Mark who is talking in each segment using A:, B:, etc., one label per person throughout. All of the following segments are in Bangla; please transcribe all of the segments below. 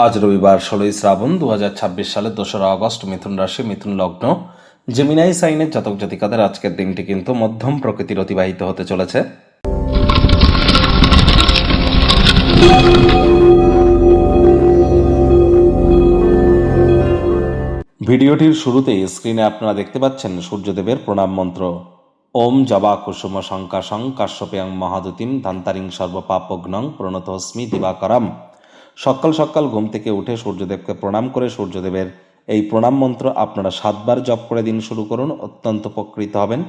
A: আজ রবিবার 16ই শ্রাবণ 2026 সালের 2রা আগস্ট। মিথুন রাশি, মিথুন লগ্ন, জেমিনাই সাইনের জাতক জাতিকাদের আজকের দিনটি কিন্তু মধ্যম প্রকৃতির অতিবাহিত হতে চলেছে। ভিডিওটির শুরুতেই স্ক্রিনে আপনারা দেখতে পাচ্ছেন সূর্যদেবের প্রণাম মন্ত্র। ওম জবা কুসুম শঙ্কাশং কাশ্যপেয়ং মহাদুতিম ধান্তারিং সর্বপাপগ্নং প্রণতস্মি দিবাকরম। সকাল সকাল ঘুম থেকে উঠে সূর্যদেবকে প্রণাম করে সূর্যদেবের এই প্রণাম মন্ত্র আপনারা 7 বার জপ করে দিন শুরু করুন, অত্যন্ত উপকৃত হবেন।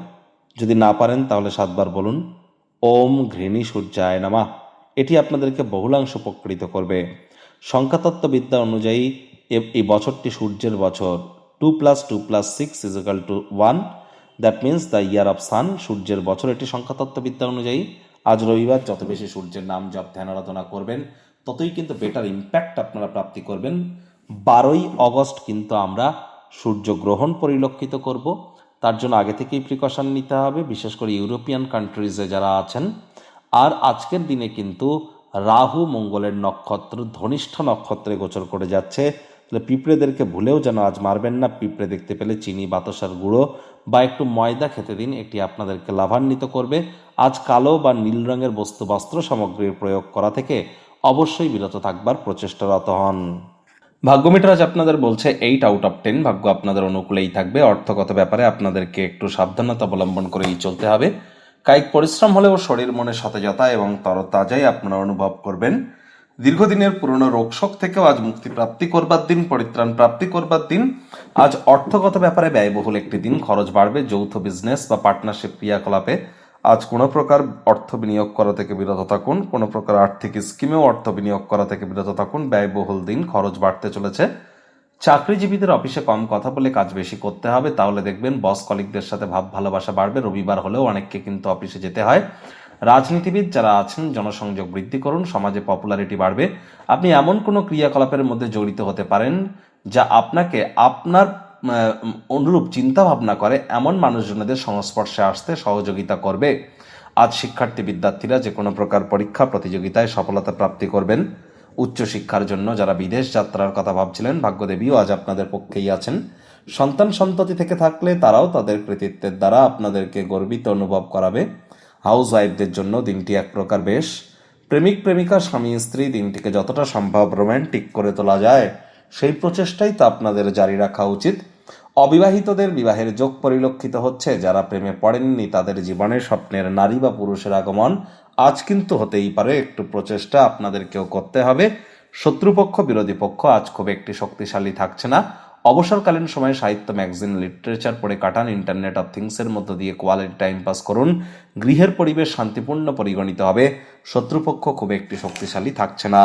A: যদি না পারেন তাহলে 7 বার বলুন ওম ঘৃণী সূর্যায় নমঃ। এটি আপনাদেরকে বহুলাংশ উপকৃত করবে। সংখ্যাতত্ত্ববিদ্যা অনুযায়ী এই বছরটি সূর্যের বছর। 2 + 2 + 6 = 1, that means the year of sun. সূর্যের বছর এটি সংখ্যাতত্ত্ববিদ্যা অনুযায়ী। আজ রবিবার যত বেশি সূর্যের নাম জপ ধ্যান আরাধনা করবেন ততই কিন্তু বেটার ইম্প্যাক্ট আপনারা প্রাপ্তি করবেন। 12ই আগস্ট কিন্তু আমরা সূর্যগ্রহণ পরিলক্ষিত করব। তার জন্য আগে থেকেই প্রিকশন নিতে হবে, বিশেষ করে ইউরোপিয়ান কান্ট্রিজে যারা আছেন। আর আজকের দিনে কিন্তু রাহু মঙ্গলের নক্ষত্র ধনিষ্ঠ নক্ষত্রে গোচর করে যাচ্ছে। তাহলে পিঁপড়েদেরকে ভুলেও যেন আজ মারবেন না। পিঁপড়ে দেখতে পেলে চিনি, বাতাসার গুঁড়ো বা একটু ময়দা খেতে দিন, এটি আপনাদেরকে লাভান্বিত করবে। আজ কালো বা নীল রঙের বস্ত্র সামগ্রীর প্রয়োগ করা থেকে অবশ্যই বিরত থাকবার প্রচেষ্টারত হন। ভাগ্যমিটার আজ আপনাদের বলছে 8/10। ভাগ্য আপনাদের অনুকূলেই থাকবে। অর্থগত ব্যাপারে আপনাদেরকে একটু সাবধানতা অবলম্বন করেই চলতে হবে। কায়িক পরিশ্রম হলেও শরীর মনে সতেজতা এবং তরতাজাই আপনারা অনুভব করবেন। দীর্ঘদিনের পুরনো রোগশোক থেকেও আজ মুক্তি প্রাপ্তি করবার দিন, পরিত্রাণ প্রাপ্তি করবার দিন। আজ অর্থগত ব্যাপারে ব্যয়বহুল একটি দিন, খরচ বাড়বে। যৌথ বিজনেস বা পার্টনারশিপ ক্রিয়াকলাপে আজ কোনো প্রকার অর্থ বিনিয়োগ করা থেকে বিরত থাকুন। কোনো প্রকার আর্থিক স্কিমেও অর্থ বিনিয়োগ করা থেকে বিরত থাকুন। ব্যয়বহুল দিন, খরচ বাড়তে চলেছে। চাকরিজীবীদের অফিসে কম কথা বলে কাজ বেশি করতে হবে, তাহলে দেখবেন বস কলিগদের সাথে ভাব ভালোবাসা বাড়বে। রবিবার হলেও অনেককে কিন্তু অফিসে যেতে হয়। রাজনীতিবিদ যারা আছেন জনসংযোগ বৃদ্ধি করুন, সমাজে পপুলারিটি বাড়বে। আপনি এমন কোনো ক্রিয়াকলাপের মধ্যে জড়িত হতে পারেন যা আপনাকে আপনার অনুরূপ চিন্তা ভাবনা করে এমন মানুষজনদের সংস্পর্শে আসতে সহযোগিতা করবে। আজ শিক্ষার্থী বিদ্যার্থীরা যে কোনো প্রকার পরীক্ষা প্রতিযোগিতায় সফলতা প্রাপ্তি করবেন। উচ্চশিক্ষার জন্য যারা বিদেশ যাত্রার কথা ভাবছিলেন, ভাগ্যদেবীও আজ আপনাদের পক্ষেই আছেন। সন্তান সন্ততি থেকে থাকলে তারাও তাদের কৃতিত্বের দ্বারা আপনাদেরকে গর্বিত অনুভব করাবে। হাউস ওয়াইফদের জন্য দিনটি এক প্রকার বেশ। প্রেমিক প্রেমিকা স্বামী স্ত্রী দিনটিকে যতটা সম্ভব রোম্যান্টিক করে তোলা যায় সেই প্রচেষ্টাই তো আপনাদের জারি রাখা উচিত। অবিবাহিতদের বিবাহের যোগ পরিলক্ষিত হচ্ছে। যারা প্রেমে পড়েননি তাদের জীবনে স্বপ্নের নারী বা পুরুষের আগমন আজ কিন্তু হতেই পারে। একটু প্রচেষ্টা আপনাদেরকেও করতে হবে। শত্রুপক্ষ বিরোধী পক্ষ আজ খুব একটি শক্তিশালী থাকছে না। অবসরকালীন সময়ে সাহিত্য, ম্যাগাজিন, লিটারেচার পড়ে কাটান। ইন্টারনেট অফ থিংসের মধ্য দিয়ে কোয়ালিটি টাইম পাস করুন। গৃহের পরিবেশ শান্তিপূর্ণ পরিগণিত হবে। শত্রুপক্ষ খুব একটি শক্তিশালী থাকছে না।